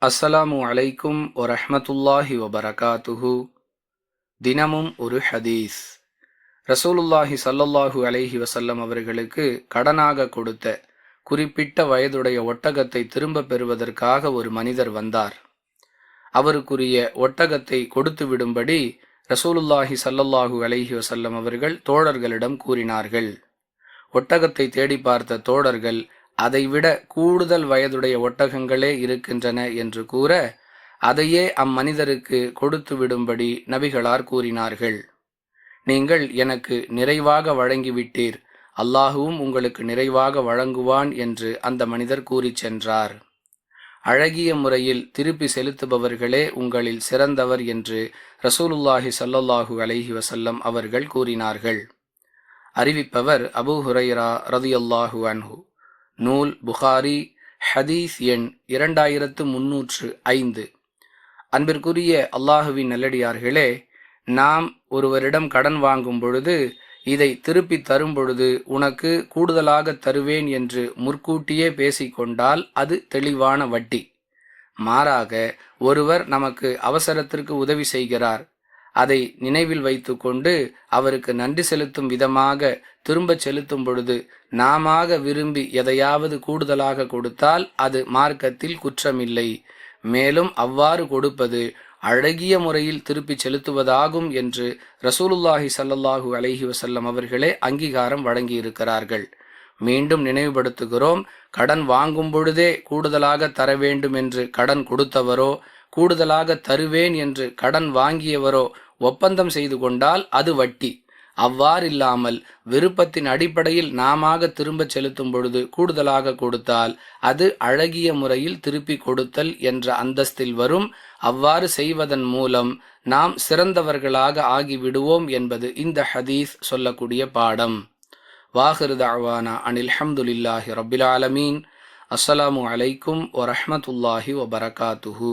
அஸ்ஸலாமு அலைக்கும் வரஹ்மத்துல்லாஹி வபரகாத்துஹு. தினமும் ஒரு ஹதீஸ். ரசூலுல்லாஹி ஸல்லல்லாஹு அலைஹி வஸல்லம் அவர்களுக்கு கடனாக கொடுத்த குறிப்பிட்ட வயதுடைய ஒட்டகத்தை திரும்ப பெறுவதற்காக ஒரு மனிதர் வந்தார். அவருக்குரிய ஒட்டகத்தை கொடுத்து விடும்படி ரசூலுல்லாஹி ஸல்லல்லாஹு அலைஹி வஸல்லம் அவர்கள் தோழர்களிடம் கூறினார்கள். ஒட்டகத்தை தேடி பார்த்த தோழர்கள் அதைவிட கூடுதல் வயதுடைய ஒட்டகங்களே இருக்கின்றன என்று கூற, அதையே அம்மனிதருக்கு கொடுத்து விடும்படி நபிகளார் கூறினார்கள். நீங்கள் எனக்கு நிறைவாக வழங்கிவிட்டீர், அல்லாஹுவும் உங்களுக்கு நிறைவாக வழங்குவான் என்று அந்த மனிதர் கூறிச் சென்றார். அழகிய முறையில் திருப்பி செலுத்துபவர்களே உங்களில் சிறந்தவர் என்று ரசூலுல்லாஹி ஸல்லல்லாஹு அலைஹி வஸல்லம் அவர்கள் கூறினார்கள். அறிவிப்பவர் அபூ ஹுரைரா ரலியல்லாஹு அன்ஹு. நூல் புகாரி, ஹதீஸ் எண் 2305. அன்பிற்குரிய அல்லாஹுவின் நல்லடியார்களே, நாம் ஒருவரிடம் கடன் வாங்கும் பொழுது இதை திருப்பி தரும் பொழுது உனக்கு கூடுதலாக தருவேன் என்று முற்கூட்டியே பேசிக்கொண்டால் அது தெளிவான வட்டி. மாறாக ஒருவர் நமக்கு அவசரத்திற்கு உதவி செய்கிறார், அதை நினைவில் வைத்து கொண்டு அவருக்கு நன்றி செலுத்தும் விதமாக திரும்ப செலுத்தும் பொழுது நாமாக விரும்பி எதையாவது கூடுதலாக கொடுத்தால் அது மார்க்கத்தில் குற்றமில்லை. மேலும் அவ்வாறு கொடுப்பது அழகிய முறையில் திருப்பி செலுத்துவதாகும் என்று ரசூலுல்லாஹி ஸல்லல்லாஹு அலைஹி வஸல்லம் அவர்களே அங்கீகாரம் வழங்கியிருக்கிறார்கள். மீண்டும் நினைவுபடுத்துகிறோம், கடன் வாங்கும் பொழுதே கூடுதலாக தர வேண்டும் என்று கடன் கொடுத்தவரோ, கூடுதலாக தருவேன் என்று கடன் வாங்கியவரோ ஒப்பந்தம் செய்து கொண்டால் அது வட்டி. அவ்வாறில்லாமல் விருப்பத்தின் அடிப்படையில் நாமாக திரும்ப செலுத்தும் பொழுது கூடுதலாக கொடுத்தால் அது அழகிய முறையில் திருப்பி கொடுத்தல் என்ற அந்தஸ்தில் வரும். அவ்வாறு செய்வதன் மூலம் நாம் சிறந்தவர்களாக ஆகிவிடுவோம் என்பது இந்த ஹதீஸ் சொல்லக்கூடிய பாடம். வாஹிரு தஅவானா அனில் ஹம்துலில்லாஹி ரப்பில் ஆலமீன். அஸ்ஸலாமு அலைக்கும் வரஹ்மத்துல்லாஹி வபரகாத்துஹு.